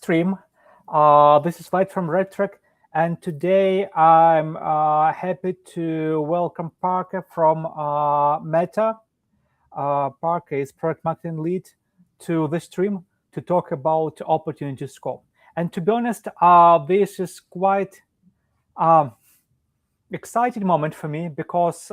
stream. This is Vlad from RedTrack, and today I'm happy to welcome Parker from Meta. Parker is product marketing lead to the stream to talk about opportunity scope. And to be honest, this is quite exciting moment for me because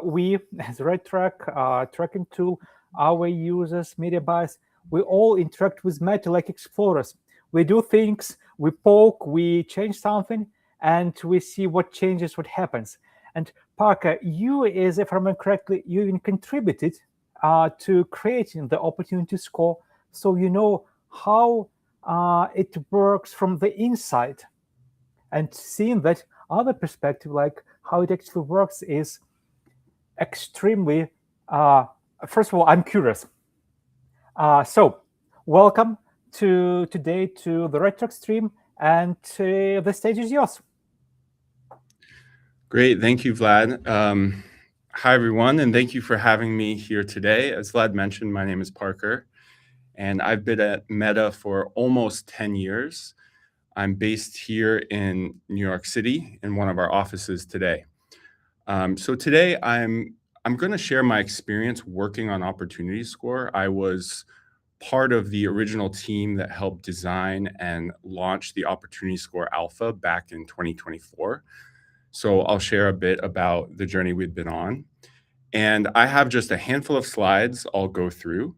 we, as RedTrack tracking tool, our users, media buyers, we all interact with Meta like explorers. We do things, we poke, we change something, and we see what changes, what happens. And Parker, you, as if I remember correctly, you even contributed to creating the opportunity score, so you know how it works from the inside. And seeing that other perspective, like how it actually works, is extremely, first of all, I'm curious. So welcome today to the RedTrack stream, and the stage is yours. Great, thank you, Vlad. Hi, everyone, and thank you for having me here today. As Vlad mentioned, my name is Parker, and I've been at Meta for almost 10 years. I'm based here in New York City in one of our offices today. So today I'm going to share my experience working on Opportunity Score. I was part of the original team that helped design and launch the Opportunity Score Alpha back in 2024. So I'll share a bit about the journey we've been on. And I have just a handful of slides I'll go through.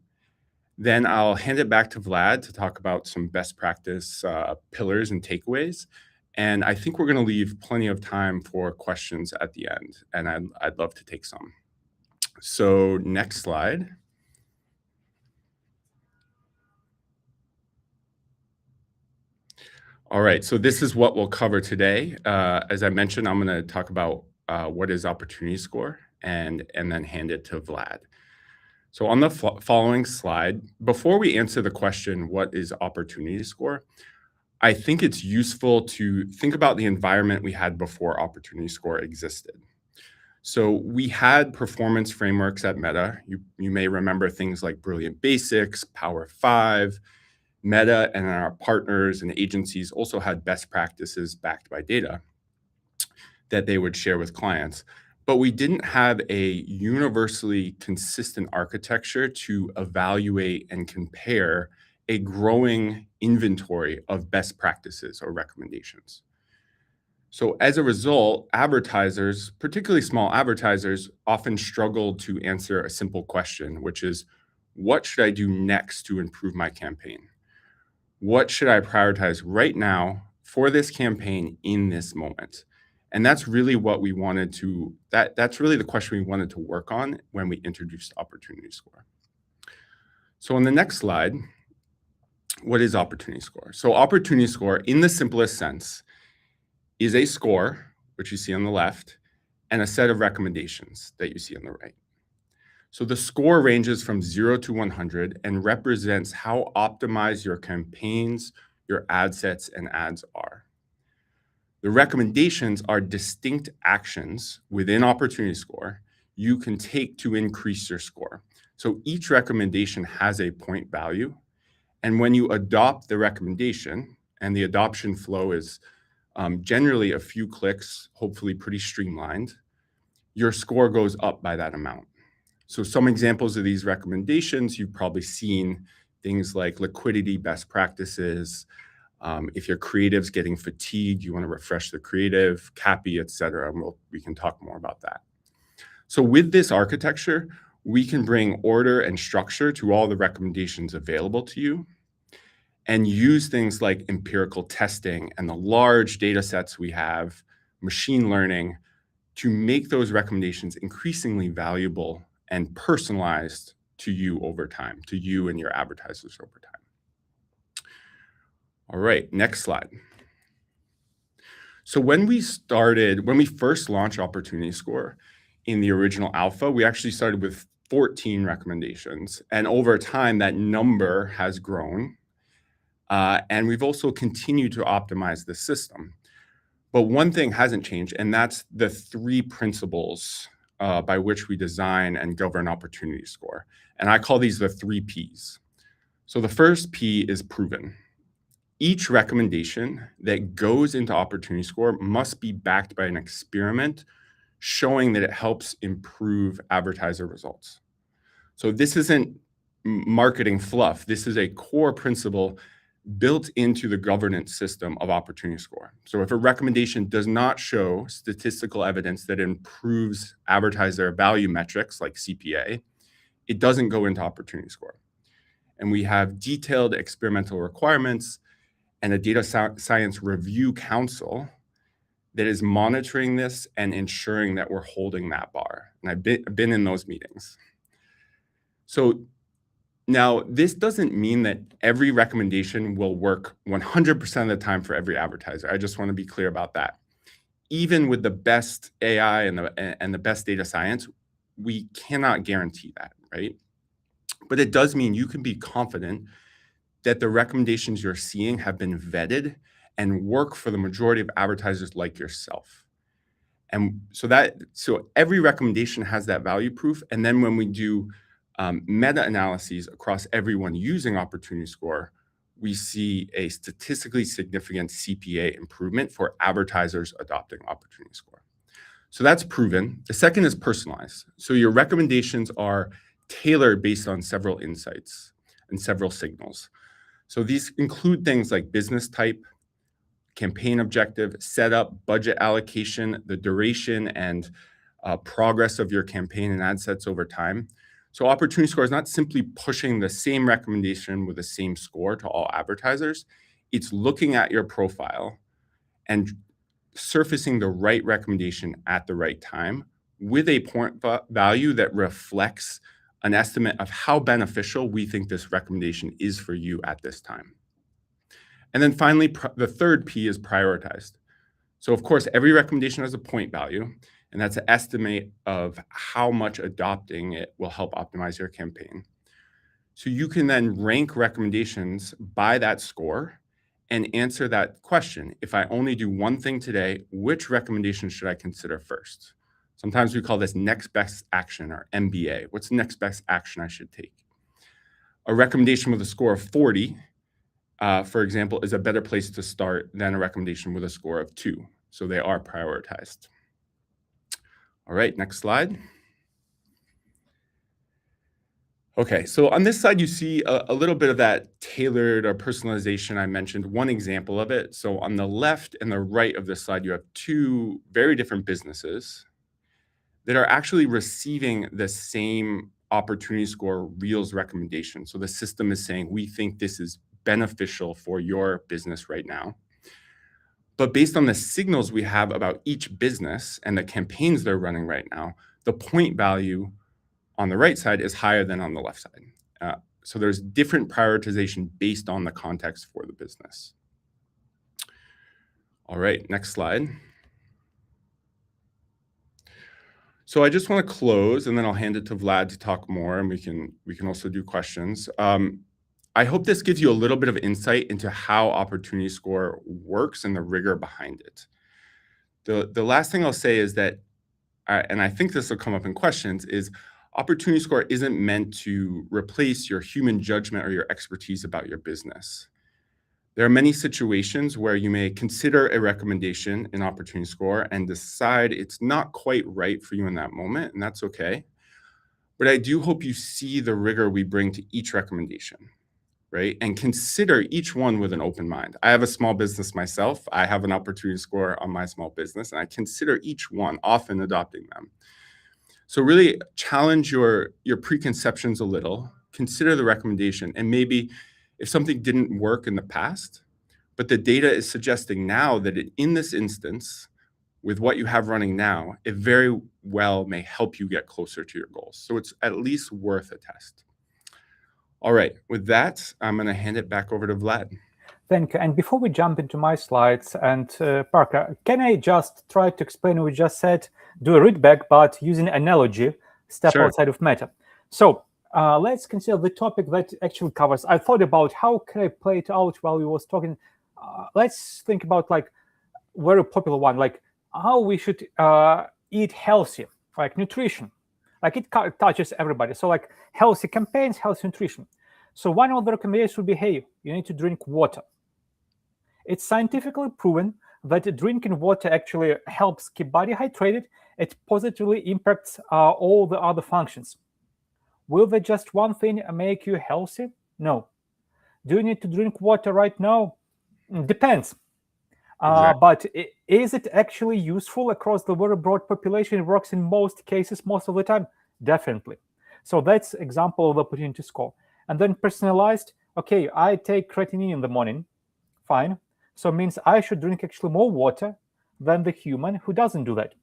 Then I'll hand it back to Vlad to talk about some best practice pillars and takeaways. And I think we're going to leave plenty of time for questions at the end, and I'd love to take some. So next slide. All right, so this is what we'll cover today. As I mentioned, I'm going to talk about what is Opportunity Score and then hand it to Vlad. So on the following slide, before we answer the question, what is Opportunity Score, I think it's useful to think about the environment we had before Opportunity Score existed. So we had performance frameworks at Meta. You may remember things like Brilliant Basics, Power 5. Meta and our partners and agencies also had best practices backed by data that they would share with clients. But we didn't have a universally consistent architecture to evaluate and compare a growing inventory of best practices or recommendations. So as a result, advertisers, particularly small advertisers, often struggled to answer a simple question, which is, what should I do next to improve my campaign? What should I prioritize right now for this campaign in this moment? And that's really what we wanted to, that's really the question we wanted to work on when we introduced Opportunity Score. So on the next slide, what is Opportunity Score? So Opportunity Score, in the simplest sense, is a score, which you see on the left, and a set of recommendations that you see on the right. So the score ranges from 0 to 100 and represents how optimized your campaigns, your ad sets, and ads are. The recommendations are distinct actions within Opportunity Score you can take to increase your score. So each recommendation has a point value. And when you adopt the recommendation, and the adoption flow is generally a few clicks, hopefully pretty streamlined, your score goes up by that amount. So some examples of these recommendations, you've probably seen things like liquidity best practices. If your creative's getting fatigued, you want to refresh the creative, CAPI, et cetera. We can talk more about that. So with this architecture, we can bring order and structure to all the recommendations available to you and use things like empirical testing and the large data sets we have, machine learning, to make those recommendations increasingly valuable and personalized to you over time, to you and your advertisers over time. All right, next slide. So when we first launched Opportunity Score in the original alpha, we actually started with 14 recommendations. And over time, that number has grown. And we've also continued to optimize the system. But one thing hasn't changed, and that's the 3 principles by which we design and govern Opportunity Score. And I call these the 3 Ps. So the first P is proven. Each recommendation that goes into Opportunity Score must be backed by an experiment showing that it helps improve advertiser results. So this isn't marketing fluff. This is a core principle built into the governance system of Opportunity Score. So if a recommendation does not show statistical evidence that improves advertiser value metrics like CPA, it doesn't go into Opportunity Score. And we have detailed experimental requirements and a data science review council that is monitoring this and ensuring that we're holding that bar. And I've been in those meetings. So now, this doesn't mean that every recommendation will work 100% of the time for every advertiser. I just want to be clear about that. Even with the best AI and the best data science, we cannot guarantee that, right? But it does mean you can be confident that the recommendations you're seeing have been vetted and work for the majority of advertisers like yourself. And so every recommendation has that value proof. And then when we do meta-analyses across everyone using Opportunity Score, we see a statistically significant CPA improvement for advertisers adopting Opportunity Score. So that's proven. The second is personalized. So your recommendations are tailored based on several insights and several signals. So these include things like business type, campaign objective, setup, budget allocation, the duration and progress of your campaign and ad sets over time. So Opportunity Score is not simply pushing the same recommendation with the same score to all advertisers. It's looking at your profile and surfacing the right recommendation at the right time with a point value that reflects an estimate of how beneficial we think this recommendation is for you at this time. And then finally, the third P is prioritized. So of course, every recommendation has a point value, and that's an estimate of how much adopting it will help optimize your campaign. So you can then rank recommendations by that score and answer that question. If I only do one thing today, which recommendation should I consider first? Sometimes we call this next best action, or MBA. What's the next best action I should take? A recommendation with a score of 40, for example, is a better place to start than a recommendation with a score of 2. So they are prioritized. All right, next slide. Okay, so on this side, you see a little bit of that tailored or personalization I mentioned, one example of it. So on the left and the right of this slide, you have two very different businesses that are actually receiving the same Opportunity Score Reels recommendation. So the system is saying, we think this is beneficial for your business right now. But based on the signals we have about each business and the campaigns they're running right now, the point value on the right side is higher than on the left side. So there's different prioritization based on the context for the business. All right, next slide. So I just want to close, and then I'll hand it to Vlad to talk more, and we can also do questions. I hope this gives you a little bit of insight into how Opportunity Score works and the rigor behind it. The last thing I'll say is that, and I think this will come up in questions, is Opportunity Score isn't meant to replace your human judgment or your expertise about your business. There are many situations where you may consider a recommendation in Opportunity Score and decide it's not quite right for you in that moment, and that's okay. But I do hope you see the rigor we bring to each recommendation, right? And consider each one with an open mind. I have a small business myself. I have an Opportunity Score on my small business, and I consider each one, often adopting them. So really challenge your preconceptions a little, consider the recommendation, and maybe if something didn't work in the past, but the data is suggesting now that in this instance, with what you have running now, it very well may help you get closer to your goals. So it's at least worth a test. All right, with that, I'm going to hand it back over to Vlad. Thank you. And before we jump into my slides, and Parker, can I just try to explain what we just said, do a read back, but using analogy, step outside of Meta. So let's consider the topic that actually covers. I thought about how can I play it out while we was talking. Let's think about like very popular one, like how we should eat healthy, like nutrition. Like it touches everybody. So like healthy campaigns, healthy nutrition. So one of the recommendations would be, hey, you need to drink water. It's scientifically proven that drinking water actually helps keep body hydrated. It positively impacts all the other functions. Will the just one thing make you healthy? No. Do you need to drink water right now? Depends. Exactly. But is it actually useful across the very broad population? It works in most cases, most of the time? Definitely. So that's example of opportunity score. And then personalized, okay, I take creatinine in the morning, fine. So it means I should drink actually more water than the human who doesn't do that.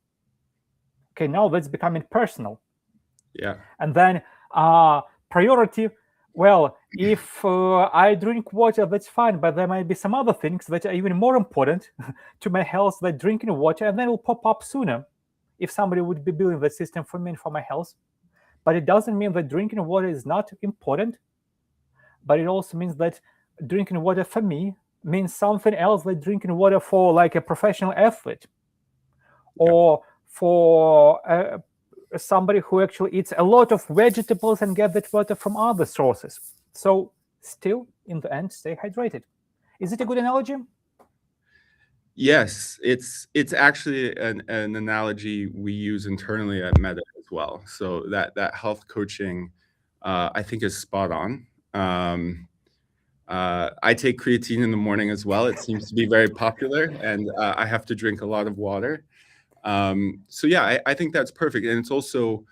Okay, now that's becoming personal. Yeah. And then priority, well, if I drink water, that's fine, but there might be some other things that are even more important to my health than drinking water, and then will pop up sooner if somebody would be building the system for me and for my health. But it doesn't mean that drinking water is not important, but it also means that drinking water for me means something else than drinking water for like a professional athlete or for somebody who actually eats a lot of vegetables and get that water from other sources. So still, in the end, stay hydrated. Is it a good analogy? Yes, it's actually an analogy we use internally at Meta as well. So that health coaching, I think, is spot on. I take creatine in the morning as well. It seems to be very popular, and I have to drink a lot of water. So yeah, I think that's perfect. And it's also,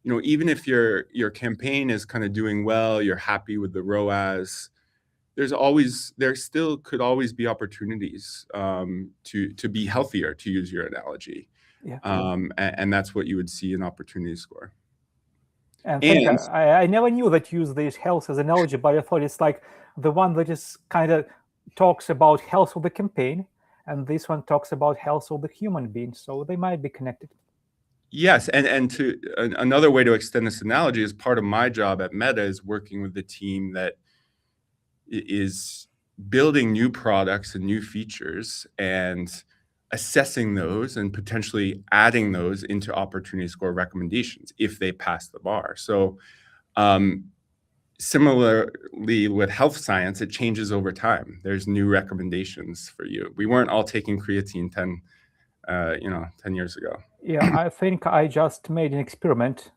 even if your campaign is kind of doing well, you're happy with the ROAS, there still could always be opportunities to be healthier, to use your analogy. Yeah. And that's what you would see in opportunity score. And I never knew that you use this health as an analogy, but I thought it's like the one that just kind of talks about health of the campaign, and this one talks about health of the human being, so they might be connected. Yes, and to another way to extend this analogy is part of my job at Meta is working with the team that is building new products and new features and assessing those and potentially adding those into opportunity score recommendations if they pass the bar. So similarly with health science, it changes over time. There's new recommendations for you. We weren't all taking creatine 10 years ago. Yeah, I think I just made an experiment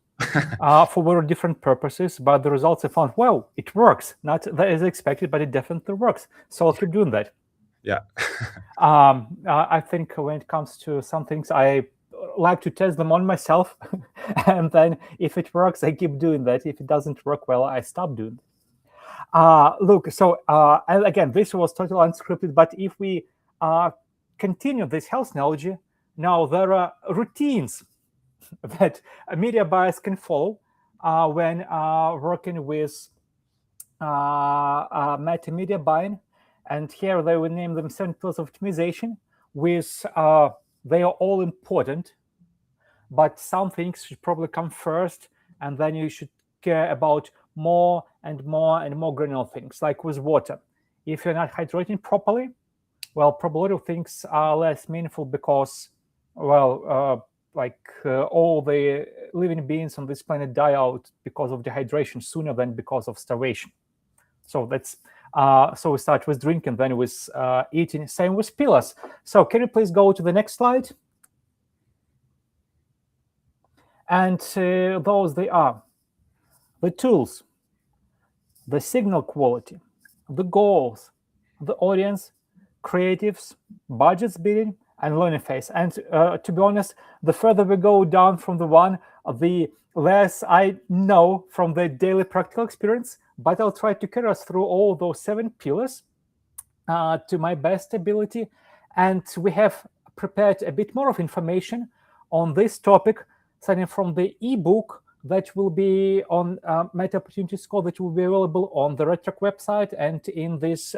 for very different purposes, but the results I found, well, it works. Not that as expected, but it definitely works. So I'll keep doing that. Yeah. I think when it comes to some things, I like to test them on myself. And then if it works, I keep doing that. If it doesn't work well, I stop doing it. Look, so again, this was totally unscripted, but if we continue this health analogy, now there are routines that a media buyers can follow when working with media buying. And here they will name them 7 pillars of optimization, with they are all important, but some things should probably come first, and then you should care about more and more and more granular things, like with water. If you're not hydrating properly, well, probably a lot of things are less meaningful because, well, all the living beings on this planet die out because of dehydration sooner than because of starvation. So that's so we start with drinking, then with eating. Same with pillars. So can you please go to the next slide? And those they are the tools, the signal quality, the goals, the audience, creatives, budgets bidding, and learning phase. And to be honest, the further we go down from the one, the less I know from the daily practical experience, but I'll try to carry us through all those 7 pillars to my best ability. And we have prepared a bit more of information on this topic, starting from the ebook that will be on Meta Opportunity Score, that will be available on the RedTrack website and in this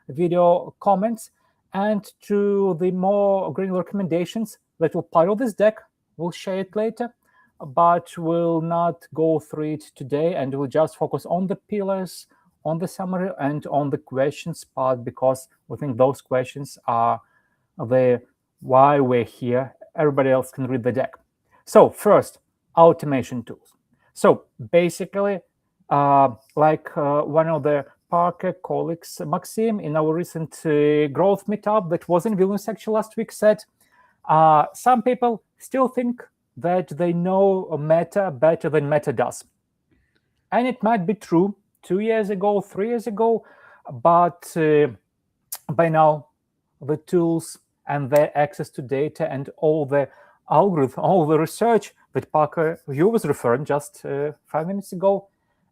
video comments, and to the more granular recommendations that will part of this deck. We'll share it later, but we'll not go through it today, and we'll just focus on the pillars, on the summary, and on the questions part, because we think those questions are the why we're here. Everybody else can read the deck. So first, automation tools. So basically, one of the Parker, colleagues, Maxim, in our recent growth meetup that was in Vilnius actually last week, said some people still think that they know Meta better than Meta does. And it might be true 2 years ago, 3 years ago, but by now the tools and their access to data and all the algorithm, all the research that Parker, you was referring just 5 minutes ago,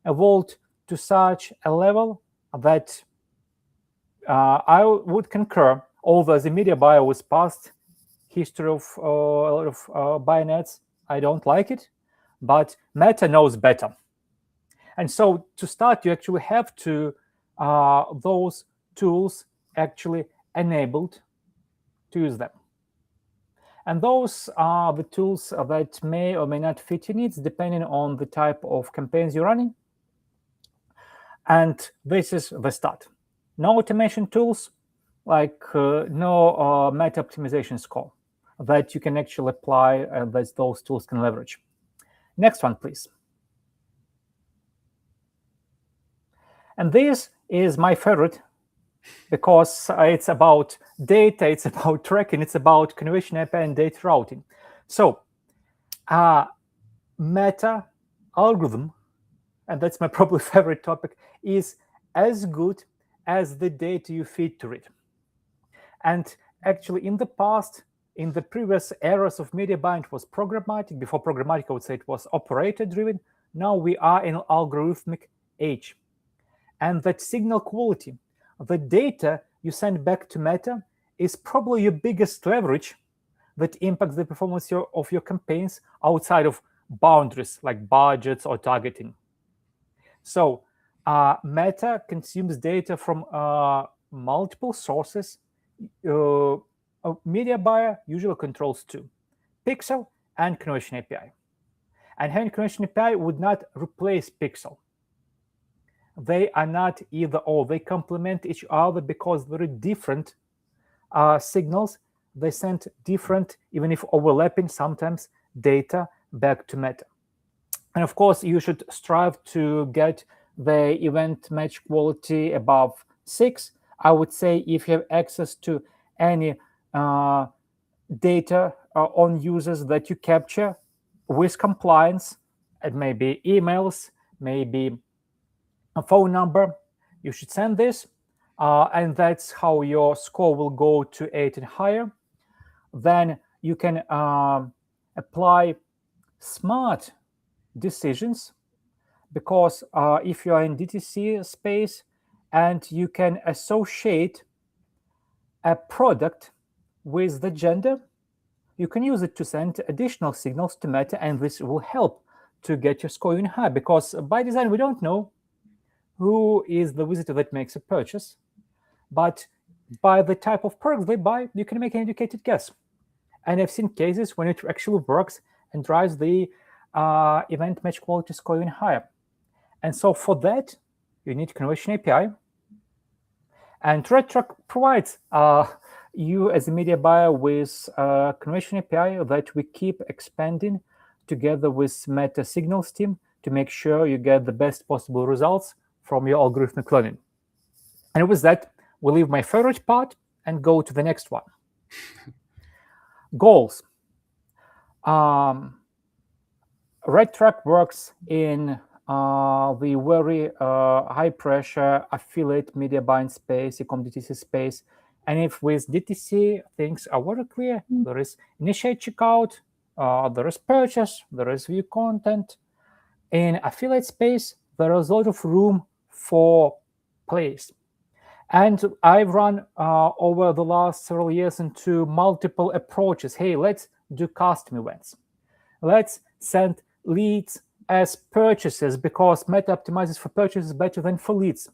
evolved to such a level that I would concur, although the media buyer was past history of a lot of buyernets, I don't like it, but Meta knows better. And so to start, you actually have to those tools actually enabled to use them. And those are the tools that may or may not fit your needs depending on the type of campaigns you're running. And this is the start. No automation tools, like no meta optimization score that you can actually apply that those tools can leverage. Next one, please. And this is my favorite because it's about data, it's about tracking, it's about conversion API and data routing. So Meta algorithm, and that's my probably favorite topic, is as good as the data you feed to it. And actually in the past, in the previous eras of media buying, it was programmatic. Before programmatic, I would say it was operator driven. Now we are in algorithmic age. And that signal quality, the data you send back to Meta is probably your biggest leverage that impacts the performance of your campaigns outside of boundaries like budgets or targeting. So Meta consumes data from multiple sources. A media buyer usually controls two, Pixel and Conversion API. And having Conversion API would not replace Pixel. They are not either or. They complement each other because very different signals. They send different, even if overlapping, sometimes data back to Meta. And of course, you should strive to get the event match quality above 6. I would say if you have access to any data on users that you capture with compliance, it may be emails, maybe a phone number, you should send this, and that's how your score will go to 8 and higher. Then you can apply smart decisions, because if you are in DTC space and you can associate a product with the gender, you can use it to send additional signals to Meta, and this will help to get your score even higher, because by design we don't know who is the visitor that makes a purchase, but by the type of products they buy, you can make an educated guess. And I've seen cases when it actually works and drives the event match quality score even higher. And so for that, you need Conversion API. And RedTrack provides you as a media buyer with Conversion API that we keep expanding together with Meta Signals team to make sure you get the best possible results from your algorithmic learning. And with that, we'll leave my favorite part and go to the next one. Goals. RedTrack works in the very high-pressure affiliate media buying space, e-com DTC space. And if with DTC things are very clear, there is initiate checkout, there is purchase, there is view content. In affiliate space, there is a lot of room for plays. And I've run over the last several years into multiple approaches. Hey, let's do custom events. Let's send leads as purchases because Meta optimizes for purchases better than for leads.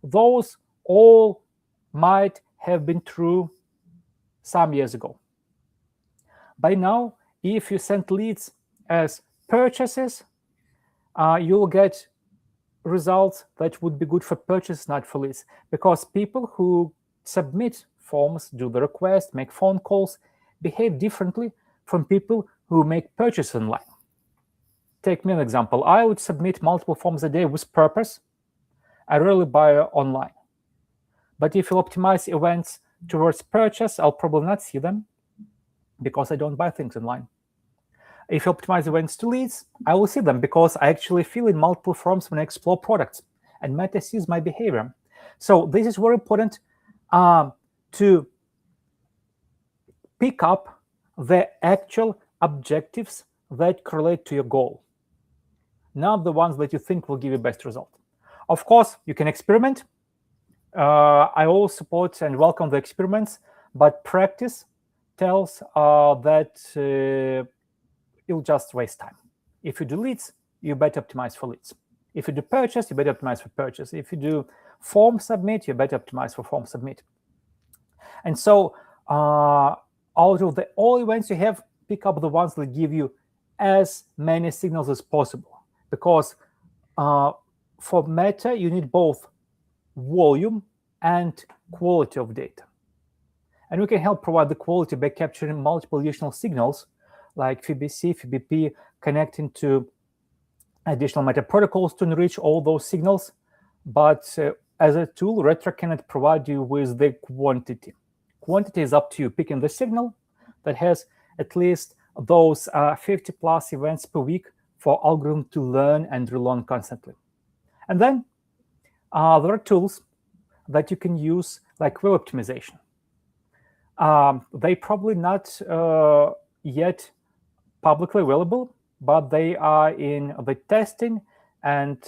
Those all might have been true some years ago. By now, if you send leads as purchases, you'll get results that would be good for purchase, not for leads, because people who submit forms, do the request, make phone calls, behave differently from people who make purchases online. Take me an example. I would submit multiple forms a day with purpose, I rarely buy online. But if you optimize events towards purchase, I'll probably not see them because I don't buy things online. If you optimize events to leads, I will see them because I actually fill in multiple forms when I explore products, and Meta sees my behavior. So this is very important to pick up the actual objectives that correlate to your goal, not the ones that you think will give you best result. Of course, you can experiment. I always support and welcome the experiments, but practice tells that you'll just waste time. If you do leads, you better optimize for leads. If you do purchase, you better optimize for purchase. If you do form submit, you better optimize for form submit. And so out of the all events you have, pick up the ones that give you as many signals as possible. Because for Meta, you need both volume and quality of data. And we can help provide the quality by capturing multiple additional signals like FBC, FBP, connecting to additional Meta protocols to enrich all those signals. But as a tool, RedTrack cannot provide you with the quantity. Quantity is up to you, picking the signal that has at least those 50 plus events per week for algorithm to learn and relearn constantly. And then there are tools that you can use like web optimization. They probably not yet publicly available, but they are in the testing, and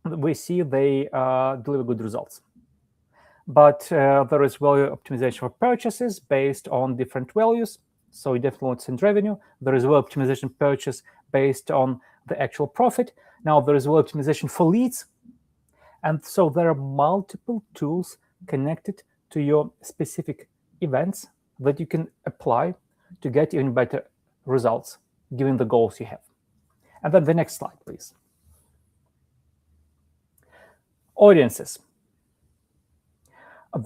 we see they deliver good results. But there is value optimization for purchases based on different values, so it definitely send revenue. There is value optimization purchase based on the actual profit. Now there is value optimization for leads. And so there are multiple tools connected to your specific events that you can apply to get even better results, given the goals you have. And then the next slide, please. Audiences.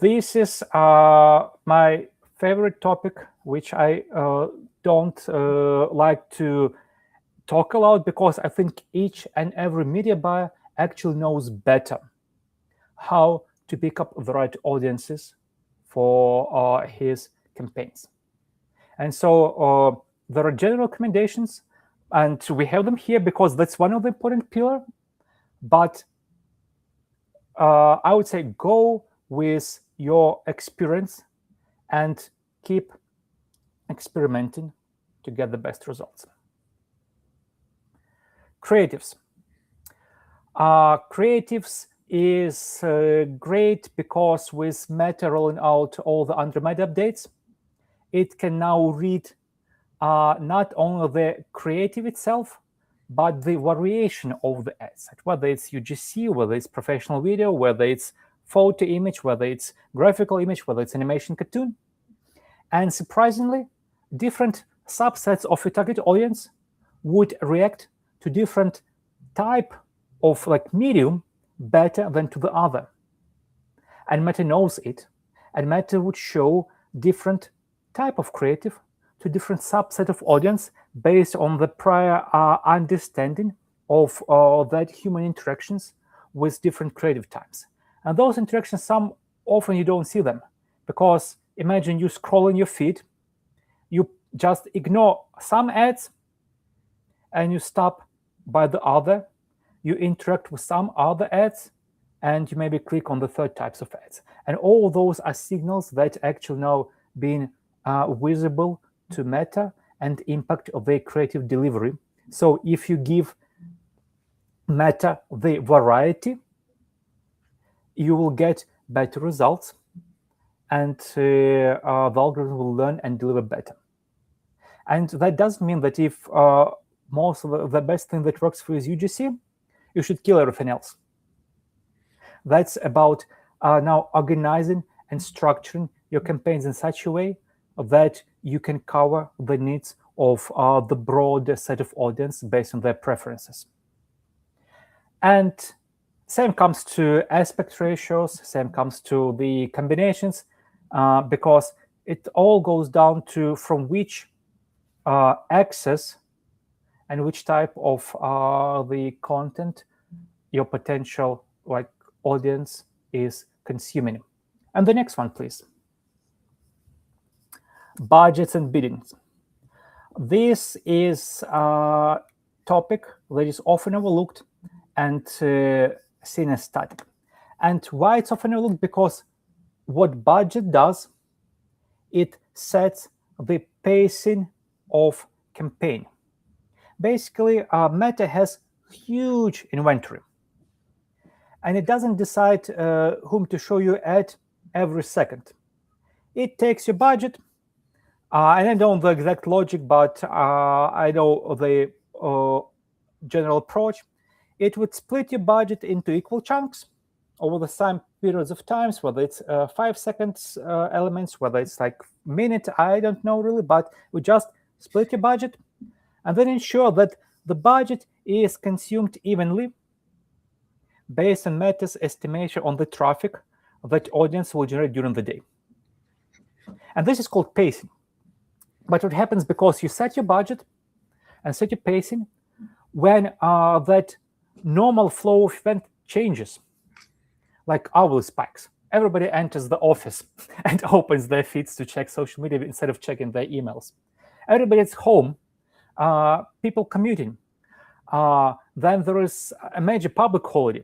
This is my favorite topic, which I don't like to talk about because I think each and every media buyer actually knows better how to pick up the right audiences for his campaigns. And so there are general recommendations, and we have them here because that's one of the important pillars. But I would say go with your experience and keep experimenting to get the best results. Creatives. Creatives is great because with Meta rolling out all the under Meta updates, it can now read not only the creative itself, but the variation of the ads, whether it's UGC, whether it's professional video, whether it's photo image, whether it's graphical image, whether it's animation cartoon. And surprisingly, different subsets of your target audience would react to different type of medium better than to the other. And Meta knows it, and Meta would show different type of creative to different subset of audience based on the prior understanding of that human interactions with different creative types. And those interactions, often you don't see them, because imagine you scrolling your feed, you just ignore some ads, and you stop by the other, you interact with some other ads, and you maybe click on the third types of ads. And all those are signals that actually now being visible to Meta and impact of their creative delivery. So if you give Meta the variety, you will get better results, and the algorithm will learn and deliver better. And that doesn't mean that if most of the best thing that works for you is UGC, you should kill everything else. That's about now organizing and structuring your campaigns in such a way that you can cover the needs of the broader set of audience based on their preferences. And same comes to aspect ratios, same comes to the combinations, because it all goes down to from which access and which type of the content your potential audience is consuming. And the next one, please. Budgets and biddings. This is a topic that is often overlooked and seen as static. And why it's often overlooked? Because what budget does, it sets the pacing of campaign. Basically, Meta has huge inventory, and it doesn't decide whom to show you ad every second. It takes your budget, and I don't know the exact logic, but I know the general approach. It would split your budget into equal chunks over the same periods of times, whether it's 5 seconds elements, whether it's like minute, I don't know really, but we just split your budget and then ensure that the budget is consumed evenly based on Meta's estimation on the traffic that audience will generate during the day. And this is called pacing. But what happens, because you set your budget and set your pacing, when that normal flow of event changes, like hourly spikes, everybody enters the office and opens their feeds to check social media instead of checking their emails. Everybody's home, people commuting. Then there is a major public holiday.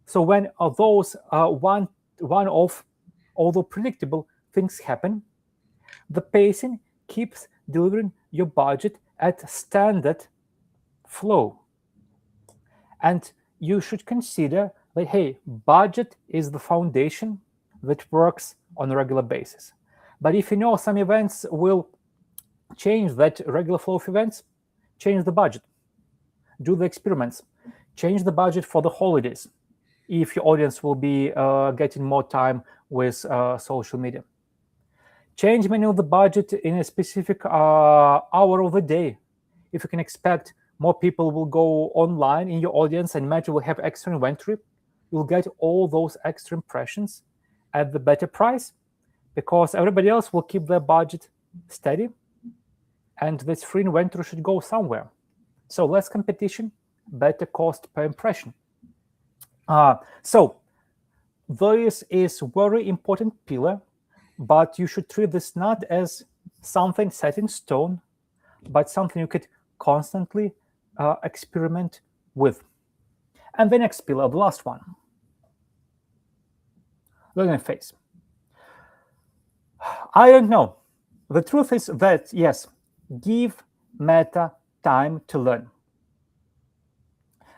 So when those one-off, although predictable, things happen, the pacing keeps delivering your budget at standard flow. And you should consider that, hey, budget is the foundation that works on a regular basis. But if you know some events will change that regular flow of events, change the budget. Do the experiments. Change the budget for the holidays if your audience will be getting more time with social media. Change many of the budget in a specific hour of the day. If you can expect more people will go online in your audience and Meta will have extra inventory, you'll get all those extra impressions at the better price, because everybody else will keep their budget steady, and this free inventory should go somewhere. So less competition, better cost per impression. So this is very important pillar, but you should treat this not as something set in stone, but something you could constantly experiment with. And the next pillar, the last one, learning phase. I don't know. The truth is that, yes, give Meta time to learn.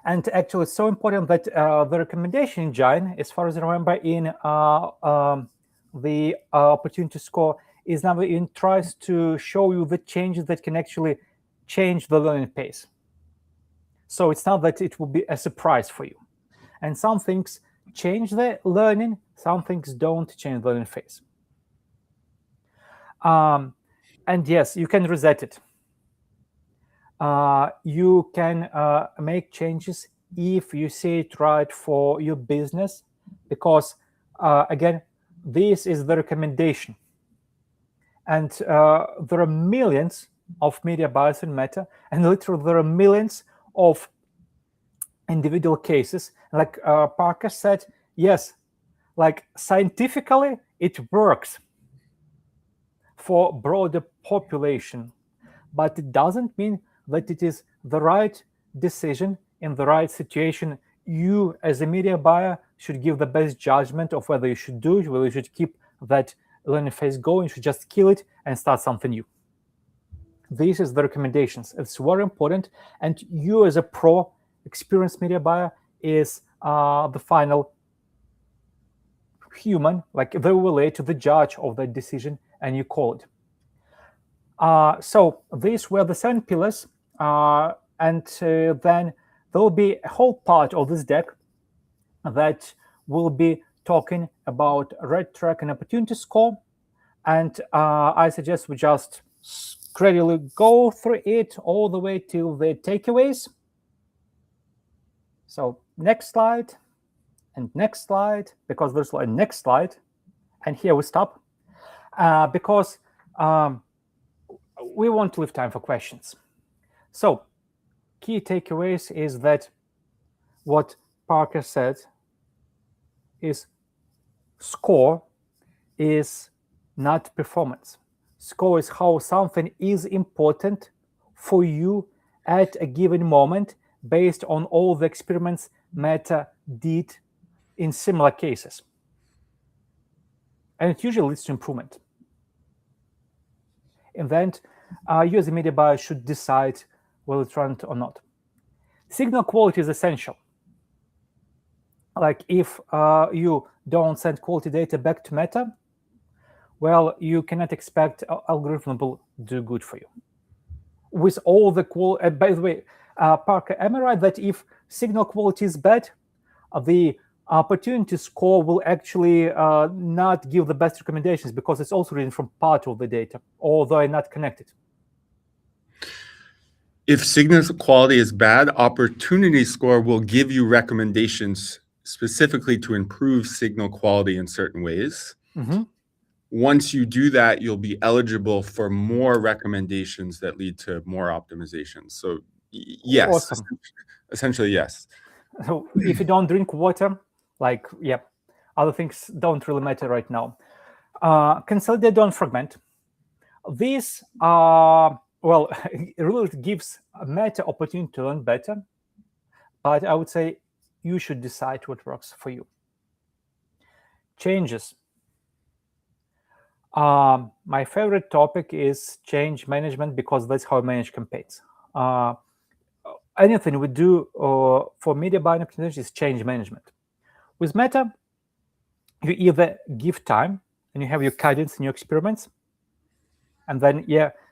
And actually, it's so important that the recommendation engine, as far as I remember, in the opportunity score, is now in tries to show you the changes that can actually change the learning pace. So it's not that it will be a surprise for you. And some things change the learning, some things don't change the learning phase. And yes, you can reset it. You can make changes if you see it right for your business, because again, this is the recommendation. And there are millions of media buyers in Meta, and literally there are millions of individual cases. Like Parker said, yes, like scientifically it works for broader population, but it doesn't mean that it is the right decision in the right situation. You, as a media buyer, should give the best judgment of whether you should do it, whether you should keep that learning phase going, you should just kill it and start something new. This is the recommendations. It's very important. And you, as a pro, experienced media buyer, is the final human, like they relate to the judge of that decision, and you call it. So these were the 7 pillars, and then there will be a whole part of this deck that will be talking about RedTrack and opportunity score, and I suggest we just gradually go through it all the way till the takeaways. So next slide, and next slide, because there's a next slide, and here we stop, because we want to leave time for questions. So key takeaways is that what Parker said is score is not performance. Score is how something is important for you at a given moment based on all the experiments Meta did in similar cases. And it usually leads to improvement. And then you as a media buyer should decide whether to run it or not. Signal quality is essential. Like if you don't send quality data back to Meta, well, you cannot expect algorithm will do good for you. With all the quality, by the way, Parker, am I right that if signal quality is bad, the opportunity score will actually not give the best recommendations because it's also reading from part of the data, although they're not connected? If signal quality is bad, opportunity score will give you recommendations specifically to improve signal quality in certain ways. Mm-hmm. Once you do that, you'll be eligible for more recommendations that lead to more optimizations. So yes, Awesome. Essentially yes. So if you don't drink water, like, yeah, other things don't really matter right now. Consolidate, don't fragment. This, well, it really gives Meta opportunity to learn better, but I would say you should decide what works for you. Changes. My favorite topic is change management because that's how I manage campaigns. Anything we do for media buying optimization is change management. With Meta, you either give time and you have your cadence in your experiments, and then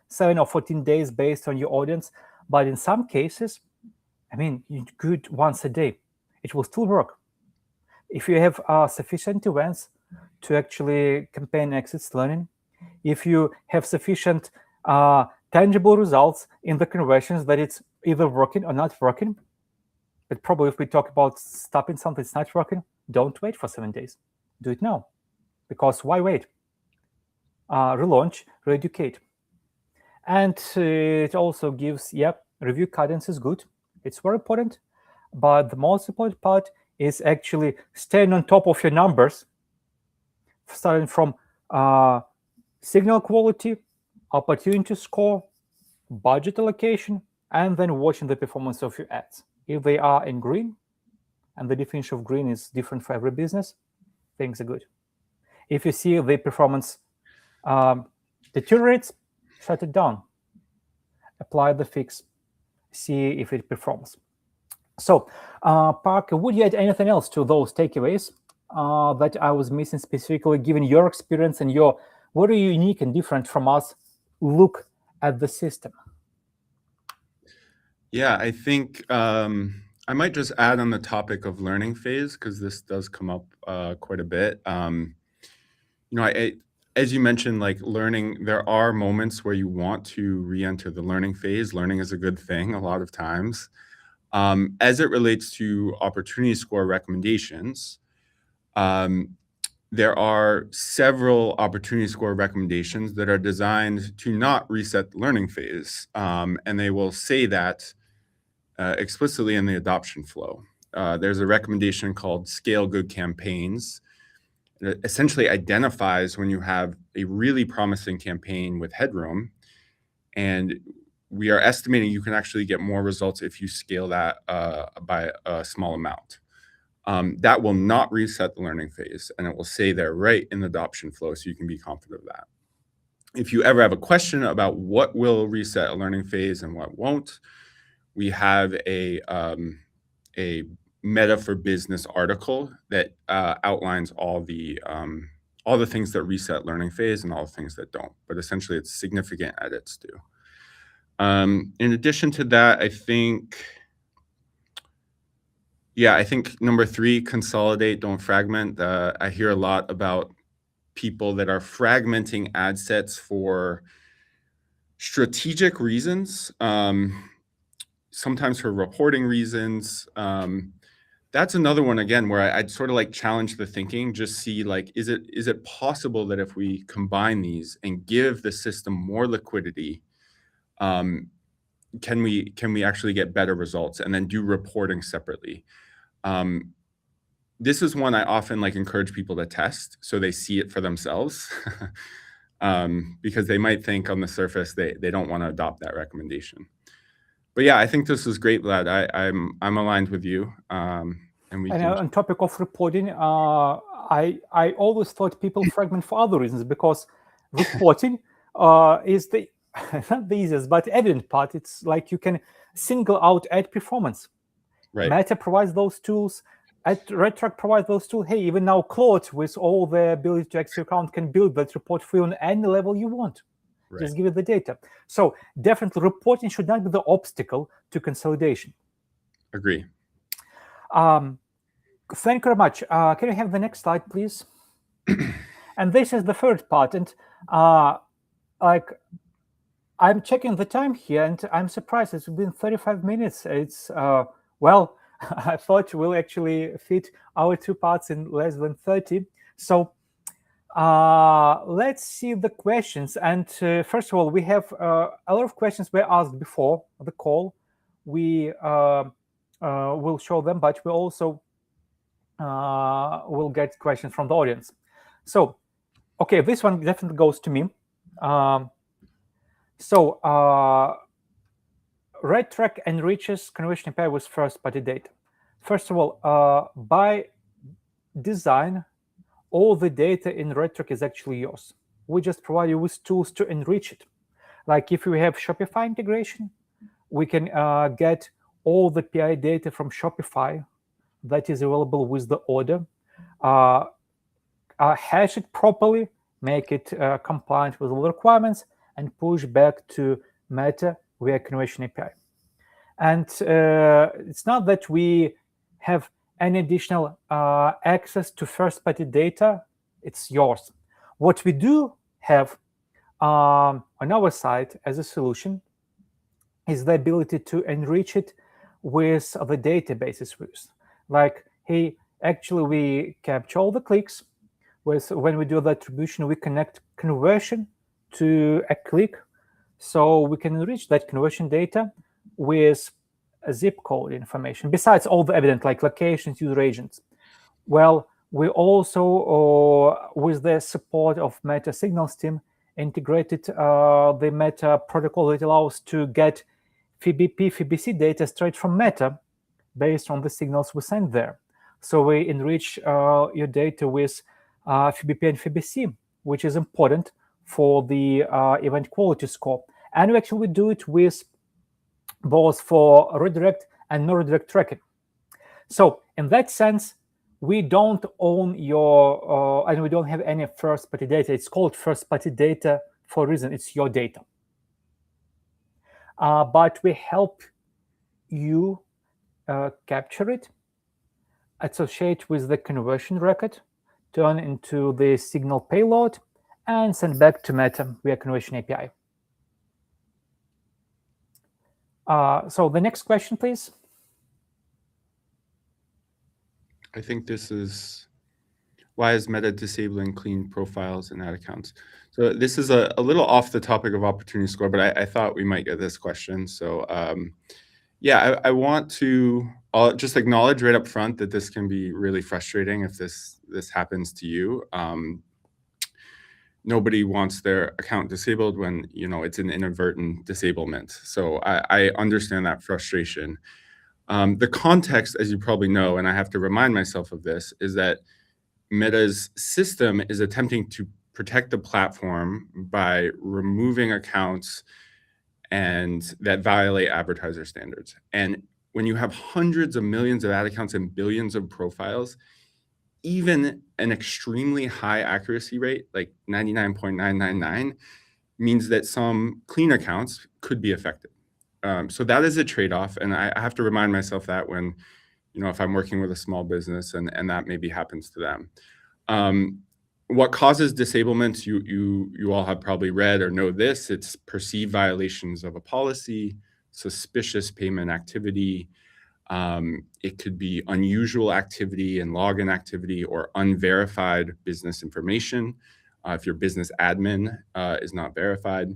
7 or 14 days based on your audience. But in some cases, I mean, you do it once a day. It will still work. If you have sufficient events to actually campaign exits learning, if you have sufficient tangible results in the conversions that it's either working or not working, but probably if we talk about stopping something that's not working, don't wait for 7 days. Do it now. Because why wait? Relaunch, re-educate. And it also gives, review cadence is good. It's very important. But the most important part is actually staying on top of your numbers, starting from signal quality, opportunity score, budget allocation, and then watching the performance of your ads. If they are in green, and the definition of green is different for every business, things are good. If you see the performance deteriorates, shut it down. Apply the fix. See if it performs. So, Parker, would you add anything else to those takeaways that I was missing, specifically given your experience and your very unique and different from us look at the system? Yeah, I think I might just add on the topic of learning phase, because this does come up quite a bit. As you mentioned, like learning, there are moments where you want to re-enter the learning phase. Learning is a good thing a lot of times. As it relates to opportunity score recommendations, there are several opportunity score recommendations that are designed to not reset the learning phase. And they will say that explicitly in the adoption flow. There's a recommendation called Scale Good Campaigns. It essentially identifies when you have a really promising campaign with headroom, and we are estimating you can actually get more results if you scale that by a small amount. That will not reset the learning phase, and it will say there right in the adoption flow, so you can be confident of that. If you ever have a question about what will reset a learning phase and what won't, we have a Meta for Business article that outlines all the things that reset learning phase and all the things that don't. But essentially, it's significant edits do. In addition to that, I think number 3, consolidate, don't fragment. I hear a lot about people that are fragmenting ad sets for strategic reasons, sometimes for reporting reasons. That's another one, again, where I'd sort of like challenge the thinking, just see like, is it possible that if we combine these and give the system more liquidity, can we actually get better results and then do reporting separately? This is one I often encourage people to test so they see it for themselves, because they might think on the surface they don't want to adopt that recommendation. But yeah, I think this is great, Vlad. I'm aligned with you, and we And can. on topic of reporting, I always thought people fragment for other reasons, because reporting is the not the easiest but evident part. It's like you can single out ad performance. Right. Meta provides those tools. RedTrack provides those tools. Hey, even now Claude, with all the ability to access your account, can build that report for you on any level you want. Right. Just give it the data. So definitely reporting should not be the obstacle to consolidation. Agree. Thank you very much. Can you have the next slide, please? And this is the third part. And I'm checking the time here, and I'm surprised it's been 35 minutes. It's well, I thought we'll actually fit our two parts in less than 30. So let's see the questions. And first of all, we have a lot of questions were asked before the call. We will show them, but we also will get questions from the audience. So, okay, this one definitely goes to me. RedTrack enriches conversion API with first-party data. First of all, by design, all the data in RedTrack is actually yours. We just provide you with tools to enrich it. Like if we have Shopify integration, we can get all the PI data from Shopify that is available with the order, hash it properly, make it compliant with all the requirements, and push back to Meta via Conversion API. And it's not that we have any additional access to first-party data. It's yours. What we do have on our side as a solution is the ability to enrich it with the databases we use. Like, hey, actually, we capture all the clicks. When we do the attribution, we connect conversion to a click. So we can enrich that conversion data with a zip code information, besides all the evident, like locations, user agents. Well, we also, with the support of Meta Signals team, integrated the Meta protocol that allows to get FBP, FBC data straight from Meta based on the signals we send there. So we enrich your data with FBP and FBC, which is important for the event quality score. And we actually do it with both for redirect and no-redirect tracking. So in that sense, we don't own your, and we don't have any first-party data. It's called first-party data for a reason. It's your data. But we help you capture it, associate with the conversion record, turn into the signal payload, and send back to Meta via Conversion API. So the next question, please. I think this is, why is Meta disabling clean profiles and ad accounts? So this is a little off the topic of opportunity score, but I thought we might get this question. So yeah, I want to just acknowledge right up front that this can be really frustrating if this happens to you. Nobody wants their account disabled when it's an inadvertent disablement. So I understand that frustration. The context, as you probably know, and I have to remind myself of this, is that Meta's system is attempting to protect the platform by removing accounts and that violate advertiser standards. And when you have hundreds of millions of ad accounts and billions of profiles, even an extremely high accuracy rate, like 99.999, means that some clean accounts could be affected. So that is a trade-off, and I have to remind myself that when, if I'm working with a small business and that maybe happens to them. What causes disablements, you all have probably read or know this. It's perceived violations of a policy, suspicious payment activity. It could be unusual activity and login activity or unverified business information if your business admin is not verified.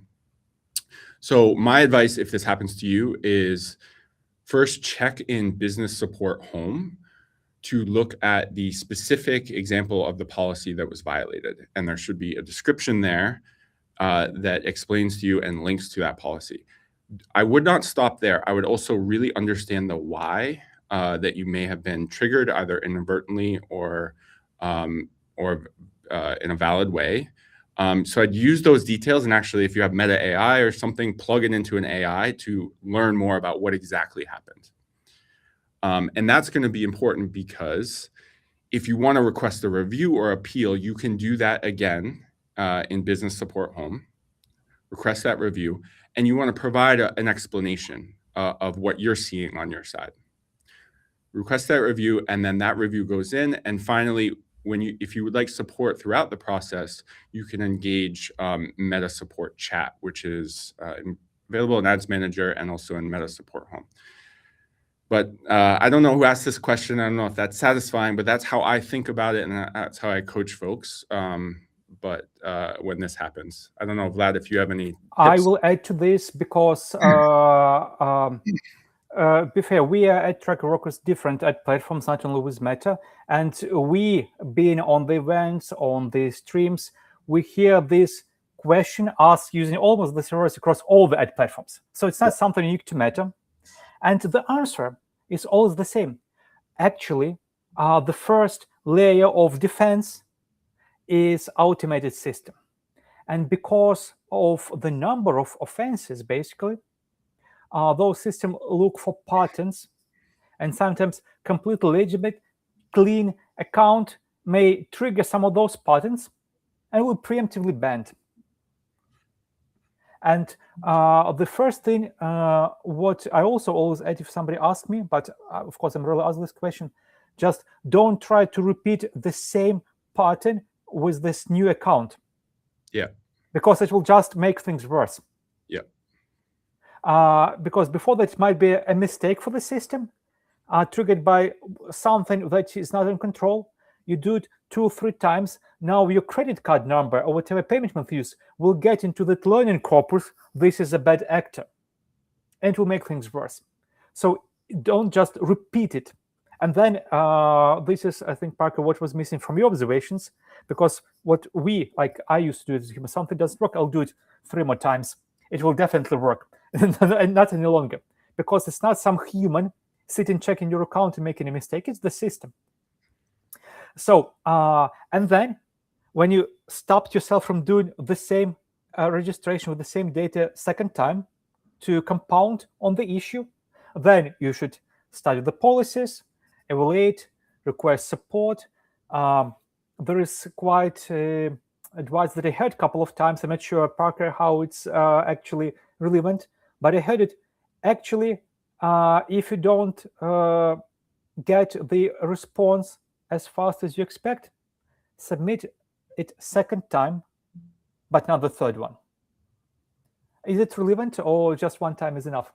So my advice, if this happens to you, is first check in business support home. to look at the specific example of the policy that was violated. And there should be a description there that explains to you and links to that policy. I would not stop there. I would also really understand the why that you may have been triggered either inadvertently or in a valid way. So I'd use those details, and actually, if you have Meta AI or something, plug it into an AI to learn more about what exactly happened. And that's going to be important because if you want to request a review or appeal, you can do that again in Business Support Home, request that review, and you want to provide an explanation of what you're seeing on your side. Request that review, and then that review goes in. And finally, if you would like support throughout the process, you can engage Meta Support Chat, which is available in Ads Manager and also in Meta Support Home. But I don't know who asked this question. I don't know if that's satisfying, but that's how I think about it, and that's how I coach folks. But when this happens, I don't know, Vlad, if you have any tips. I will add to this because, be fair, we are RedTrack workers different at platforms, not only with Meta. And we, being on the events, on the streams, we hear this question asked using almost the servers across all the ad platforms. So it's not something unique to Meta. And the answer is always the same. Actually, the first layer of defense is automated system. And because of the number of offenses, basically, those systems look for patterns, and sometimes completely legitimate, clean account may trigger some of those patterns and will preemptively ban. And the first thing, what I also always add if somebody asks me, but of course I'm really asked this question, just don't try to repeat the same pattern with this new account. Yeah. Because it will just make things worse. Yeah. Because before that, it might be a mistake for the system, triggered by something that is not in control. You do it 2 or 3 times. Now your credit card number or whatever payment method you use will get into that learning corpus. This is a bad actor, and it will make things worse. So don't just repeat it. And then this is, I think, Parker, what was missing from your observations, because what I used to do is if something doesn't work, I'll do it 3 more times. It will definitely work, and not any longer, because it's not some human sitting checking your account and making a mistake. It's the system. So, and then when you stopped yourself from doing the same registration with the same data second time to compound on the issue, then you should study the policies, evaluate, request support. There is quite advice that I heard a couple of times. I'm not sure, Parker, how it's actually relevant, but I heard it actually, if you don't get the response as fast as you expect, submit it second time, but not the third one. Is it relevant, or just one time is enough?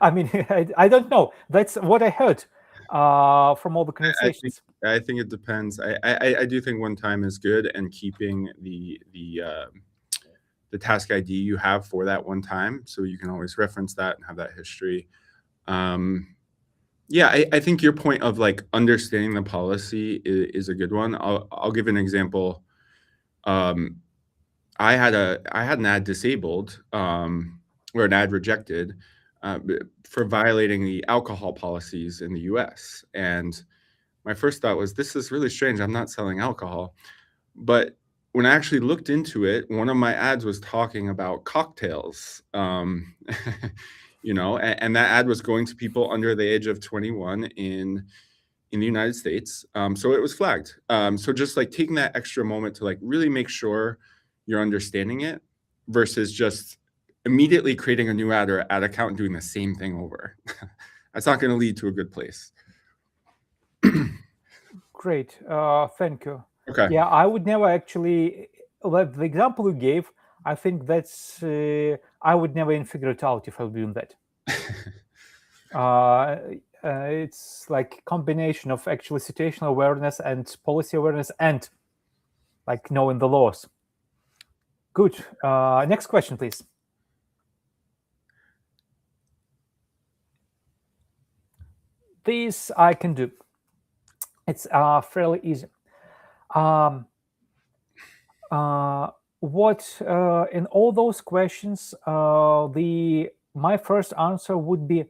I mean, I don't know. That's what I heard from all the conversations. I think it depends. I do think one time is good, and keeping the task ID you have for that one time, so you can always reference that and have that history. Yeah, I think your point of understanding the policy is a good one. I'll give an example. I had an ad disabled or an ad rejected for violating the alcohol policies in the US. And my first thought was, this is really strange. I'm not selling alcohol. But when I actually looked into it, one of my ads was talking about cocktails, you know, and that ad was going to people under the age of 21 in the United States. So it was flagged. So just taking that extra moment to really make sure you're understanding it versus just immediately creating a new ad or ad account and doing the same thing over. That's not going to lead to a good place. Great. Thank you. Okay. Yeah, I would never actually, the example you gave, I think that's, I would never even figure it out if I was doing that. It's like combination of actually situational awareness and policy awareness and knowing the laws. Good. Next question, please. this I can do. It's fairly easy. What in all those questions, my first answer would be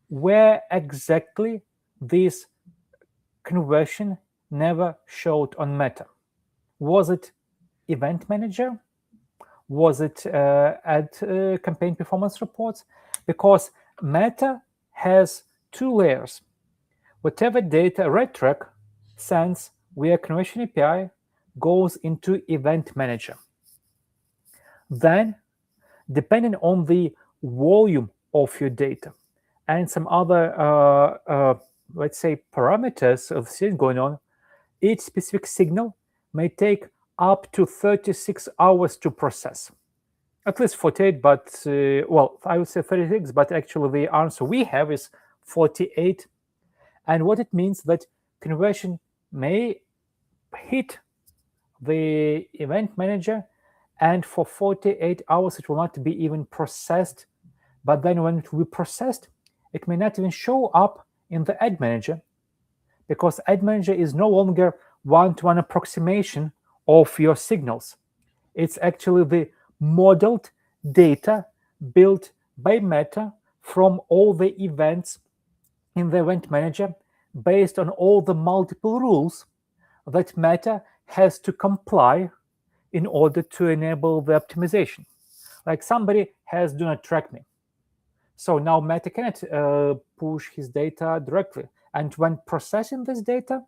where exactly this conversion never showed on Meta. Was it event manager? Was it ad campaign performance reports? Because Meta has two layers. Whatever data RedTrack sends via conversion API goes into event manager. Then, depending on the volume of your data and some other, let's say, parameters of things going on, each specific signal may take up to 36 hours to process. At least 48, but, well, I would say 36, but actually the answer we have is 48. And what it means that conversion may hit the event manager, and for 48 hours it will not be even processed. But then when it will be processed, it may not even show up in the ad manager, because ad manager is no longer one-to-one approximation of your signals. It's actually the modeled data built by Meta from all the events in the event manager based on all the multiple rules that Meta has to comply in order to enable the optimization. Like somebody has do not track me. So now Meta cannot push his data directly. And when processing this data,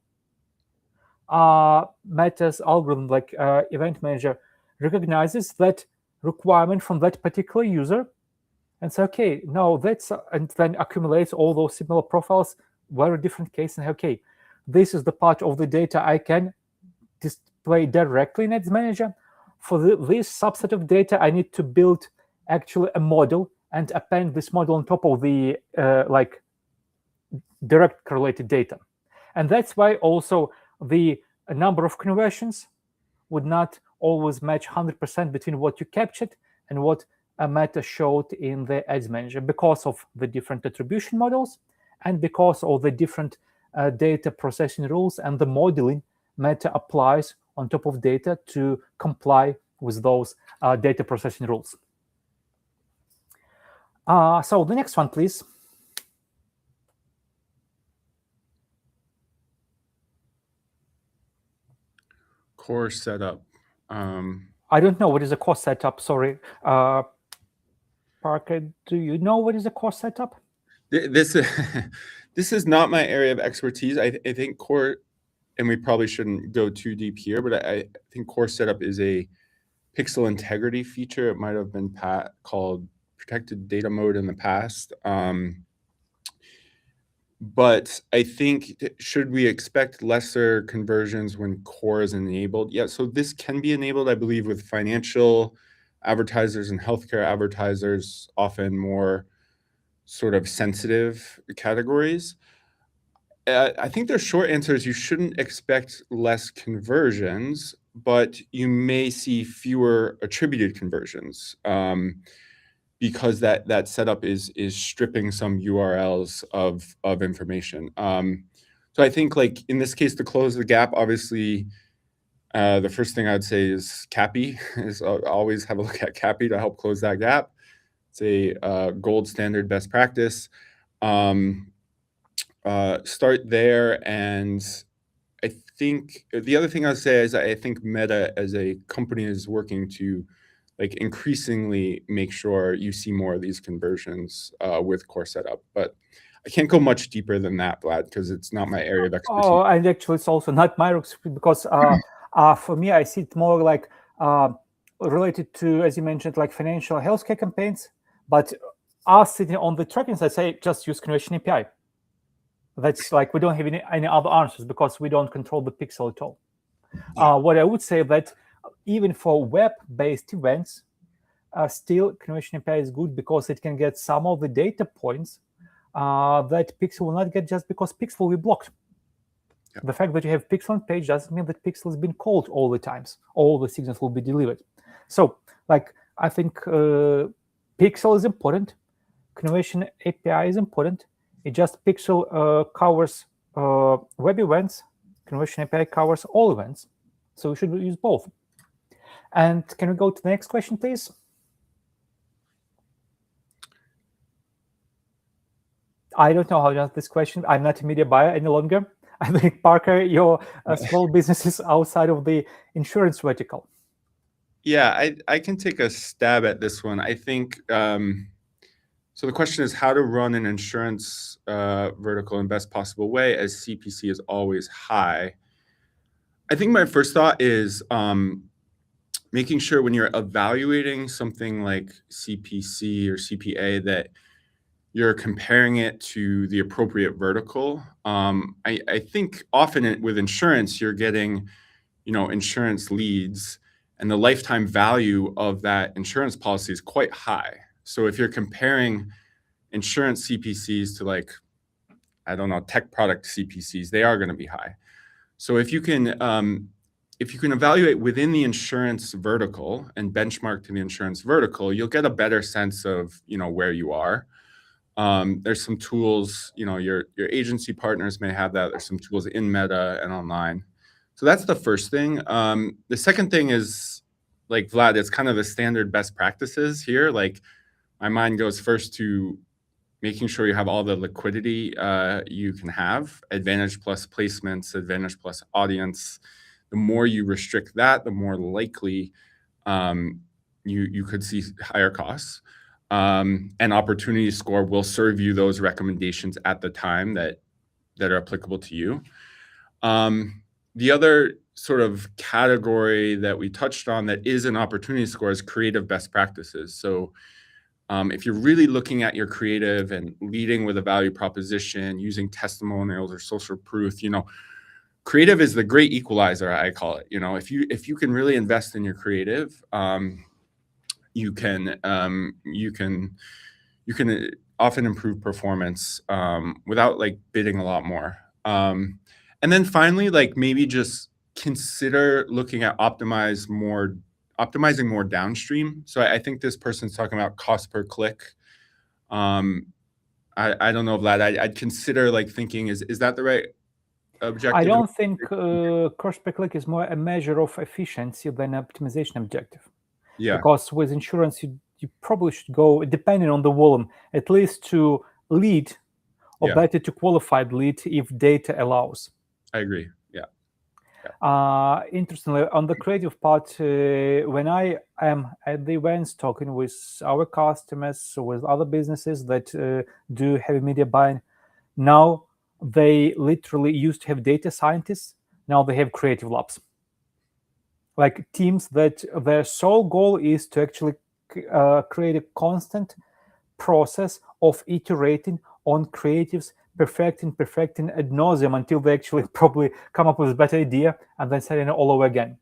Meta's algorithm, like event manager, recognizes that requirement from that particular user and say, okay, no, that's, and then accumulates all those similar profiles, very different case, and okay, this is the part of the data I can display directly in Ads Manager. For this subset of data, I need to build actually a model and append this model on top of the like direct correlated data. And that's why also the number of conversions would not always match 100% between what you captured and what Meta showed in the Ads Manager, because of the different attribution models and because of the different data processing rules and the modeling Meta applies on top of data to comply with those data processing rules. So the next one, please. Core setup. I don't know what is a core setup. Sorry, Parker, do you know what is a core setup? This is not my area of expertise. I think core, and we probably shouldn't go too deep here, but I think core setup is a pixel integrity feature. It might have been called protected data mode in the past. But I think, should we expect lesser conversions when core is enabled? Yeah, so this can be enabled, I believe, with financial advertisers and healthcare advertisers, often more sort of sensitive categories. I think their short answer is you shouldn't expect less conversions, but you may see fewer attributed conversions. Because that setup is stripping some URLs of information. So I think, like in this case, to close the gap, obviously, the first thing I'd say is CAPI. Is always have a look at CAPI to help close that gap. It's a gold standard best practice. Start there, and I think the other thing I'd say is I think Meta as a company is working to like increasingly make sure you see more of these conversions with core setup. But I can't go much deeper than that, Vlad, because it's not my area of expertise. Oh, and actually it's also not my expertise, because for me, I see it more like related to, as you mentioned, like financial healthcare campaigns. But us sitting on the tracking side, say just use conversion API. That's like, we don't have any other answers because we don't control the pixel at all. Yeah. What I would say that even for web-based events, still conversion API is good because it can get some of the data points that Pixel will not get, just because Pixel will be blocked. Yeah. The fact that you have Pixel on page doesn't mean that Pixel has been called all the times. All the signals will be delivered. So, like, I think Pixel is important. Conversion API is important. It just pixel covers web events. Conversion API covers all events. So we should use both. And can we go to the next question, please? I don't know how to answer this question. I'm not a media buyer any longer. I think, Parker, your small business is outside of the insurance vertical. Yeah, I can take a stab at this one. I think, so the question is how to run an insurance vertical in best possible way as CPC is always high. I think my first thought is making sure when you're evaluating something like CPC or CPA that you're comparing it to the appropriate vertical. I think often with insurance, you're getting, insurance leads, and the lifetime value of that insurance policy is quite high. So if you're comparing insurance CPCs to, like, I don't know, tech product CPCs, they are going to be high. So if you can evaluate within the insurance vertical and benchmark to the insurance vertical, you'll get a better sense of, where you are. There's some tools, your agency partners may have that. There's some tools in Meta and online. So that's the first thing. The second thing is, like Vlad, it's kind of the standard best practices here. Like, my mind goes first to making sure you have all the liquidity you can have, Advantage plus placements, Advantage plus audience. The more you restrict that, the more likely you could see higher costs. And opportunity score will serve you those recommendations at the time that are applicable to you. The other sort of category that we touched on that is an opportunity score is creative best practices. So if you're really looking at your creative and leading with a value proposition, using testimonials or social proof, creative is the great equalizer, I call it. If you can really invest in your creative, you can often improve performance without like bidding a lot more. And then finally, like, maybe just consider looking at optimizing more downstream. So I think this person's talking about cost per click. I don't know, Vlad. I'd consider like thinking, is that the right objective? I don't think cost per click is more a measure of efficiency than optimization objective. Yeah. Because with insurance, you probably should go, depending on the volume, at least to lead or better to qualified lead if data allows. I agree. Interestingly, on the creative part, when I am at the events talking with our customers, with other businesses that do heavy media buying, now they literally used to have data scientists. Now they have creative labs. Like teams that their sole goal is to actually create a constant process of iterating on creatives, perfecting ad nauseum until they actually probably come up with a better idea and then setting it all over again.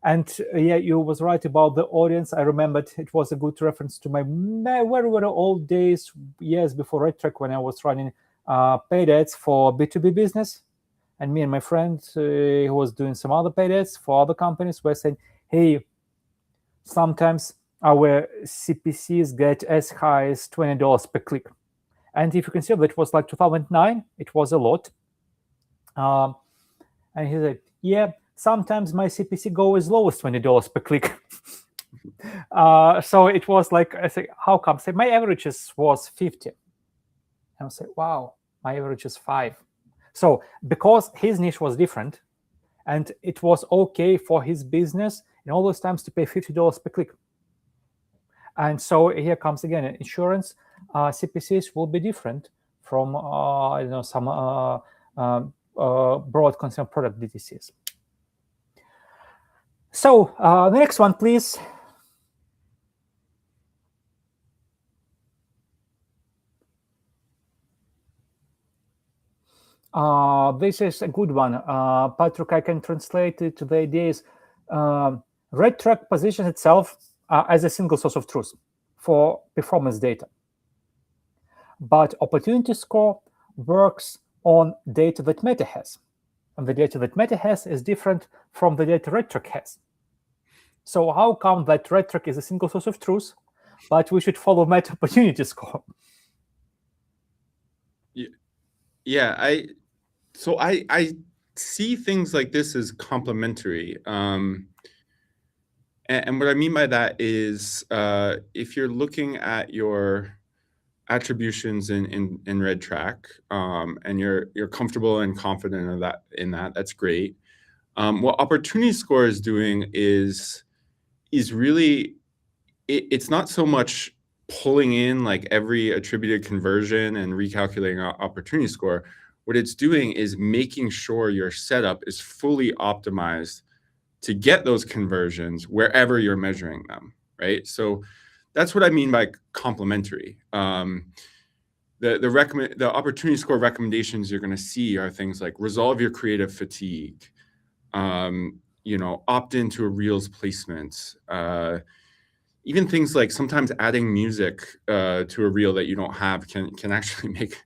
And yeah, you was right about the audience. I remembered it was a good reference to my very, very old days, years before RedTrack, when I was running paid ads for B2B business. And me and my friend who was doing some other paid ads for other companies were saying, hey, sometimes our CPCs get as high as $20 per click. And if you consider that it was like 2009, it was a lot. And he said, yeah, sometimes my CPC go as low as $20 per click. So it was like, I say, how come? Say, my averages was 50. And I say, wow, my average is 5. So because his niche was different, and it was okay for his business in all those times to pay $50 per click. And so here comes again, insurance CPCs will be different from some broad consumer product DTCs. So the next one, please. This is a good one. Patrick, I can translate it to the ideas. RedTrack positions itself as a single source of truth for performance data. But opportunity score works on data that Meta has. And the data that Meta has is different from the data RedTrack has. So how come that RedTrack is a single source of truth, but we should follow Meta opportunity score? Yeah, I see things like this as complementary. And what I mean by that is if you're looking at your attributions in RedTrack, and you're comfortable and confident of that that's great. What Opportunity Score is doing is really it's not so much pulling in like every attributed conversion and recalculating Opportunity Score. What it's doing is making sure your setup is fully optimized to get those conversions wherever you're measuring them, right? So that's what I mean by complementary. The Opportunity Score recommendations you're going to see are things like resolve your creative fatigue, opt into a Reels placement, even things like sometimes adding music to a reel that you don't have can actually make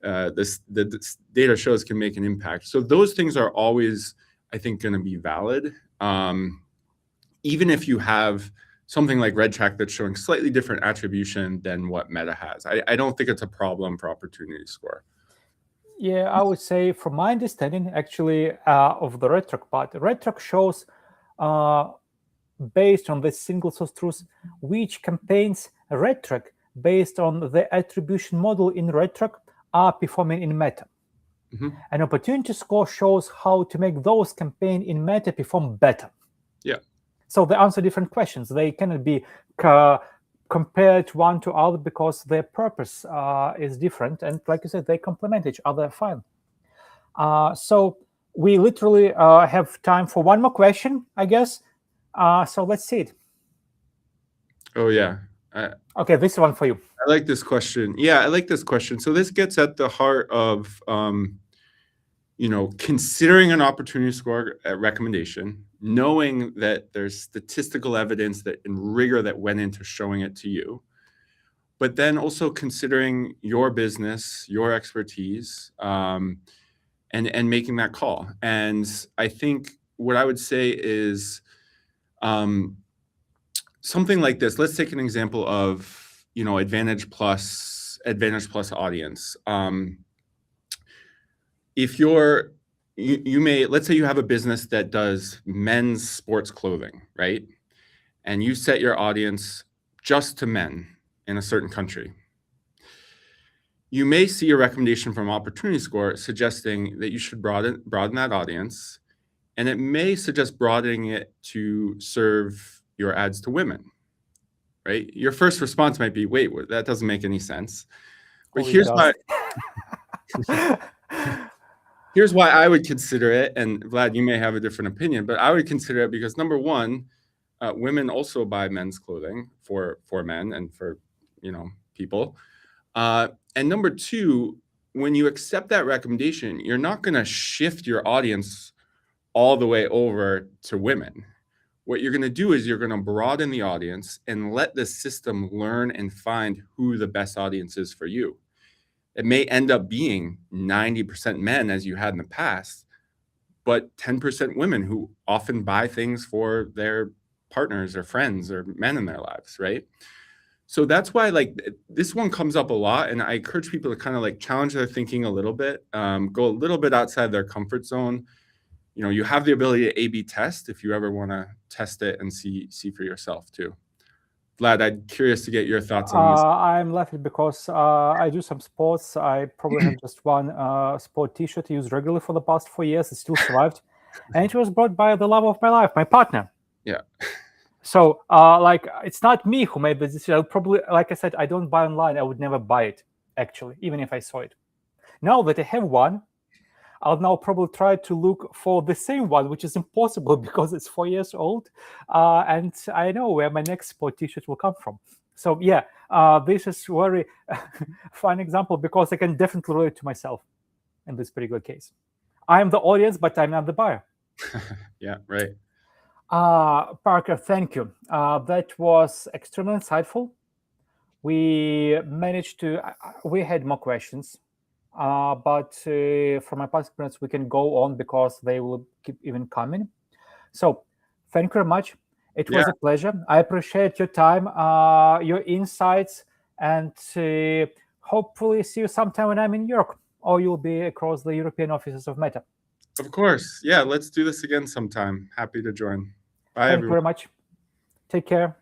the data shows can make an impact. So those things are always, I think, going to be valid, even if you have something like RedTrack that's showing slightly different attribution than what Meta has. I don't think it's a problem for Opportunity Score. Yeah, I would say, from my understanding, actually, of the RedTrack part, RedTrack shows, based on this single source truth, which campaigns RedTrack, based on the attribution model in RedTrack, are performing in Meta. An Opportunity Score shows how to make those campaigns in Meta perform better. Yeah. So they answer different questions. They cannot be compared one to other because their purpose is different. And like you said, they complement each other fine. So we literally have time for one more question, I guess. So let's see it. Oh, yeah. Okay, this one for you. I like this question. Yeah, I like this question. So this gets at the heart of, considering an Opportunity Score recommendation, knowing that there's statistical evidence and rigor that went into showing it to you, but then also considering your business, your expertise, and making that call. And I think what I would say is something like this. Let's take an example of, Advantage Plus audience. If you may, let's say you have a business that does men's sports clothing, right? And you set your audience just to men in a certain country. You may see a recommendation from Opportunity Score suggesting that you should broaden that audience, and it may suggest broadening it to serve your ads to women, right? Your first response might be, wait, that doesn't make any sense. But here's why I would consider it, and Vlad, you may have a different opinion, but I would consider it because, number one, women also buy men's clothing for men and for people, and number two, when you accept that recommendation, you're not going to shift your audience all the way over to women. What you're going to do is you're going to broaden the audience and let the system learn and find who the best audience is for you. It may end up being 90% men, as you had in the past, but 10% women who often buy things for their partners or friends or men in their lives, right? So that's why, like, this one comes up a lot, and I encourage people to kind of like challenge their thinking a little bit, go a little bit outside their comfort zone. You have the ability to A/B test if you ever want to test it and see for yourself too. Vlad, I'm curious to get your thoughts on this. I'm laughing because I do some sports. I probably have just one sport T-shirt used regularly for the past 4 years. It still survived, and it was brought by the love of my life, my partner. Yeah. So, it's not me who made the decision. I'll probably, like I said, I don't buy online. I would never buy it, actually, even if I saw it. Now that I have one, I'll now probably try to look for the same one, which is impossible because it's 4 years old, and I know where my next sport T-shirt will come from. So yeah, this is very fun example because I can definitely relate to myself in this particular case. I'm the audience, but I'm not the buyer. Yeah, right. Parker, thank you. That was extremely insightful. We managed to, we had more questions, but from my past experience, we can go on because they will keep even coming. So thank you very much. It was a pleasure. I appreciate your time, your insights, and hopefully see you sometime when I'm in New York or you'll be across the European offices of Meta. Of course. Yeah, let's do this again sometime. Happy to join. Bye, Thank you everyone. very much. Take care.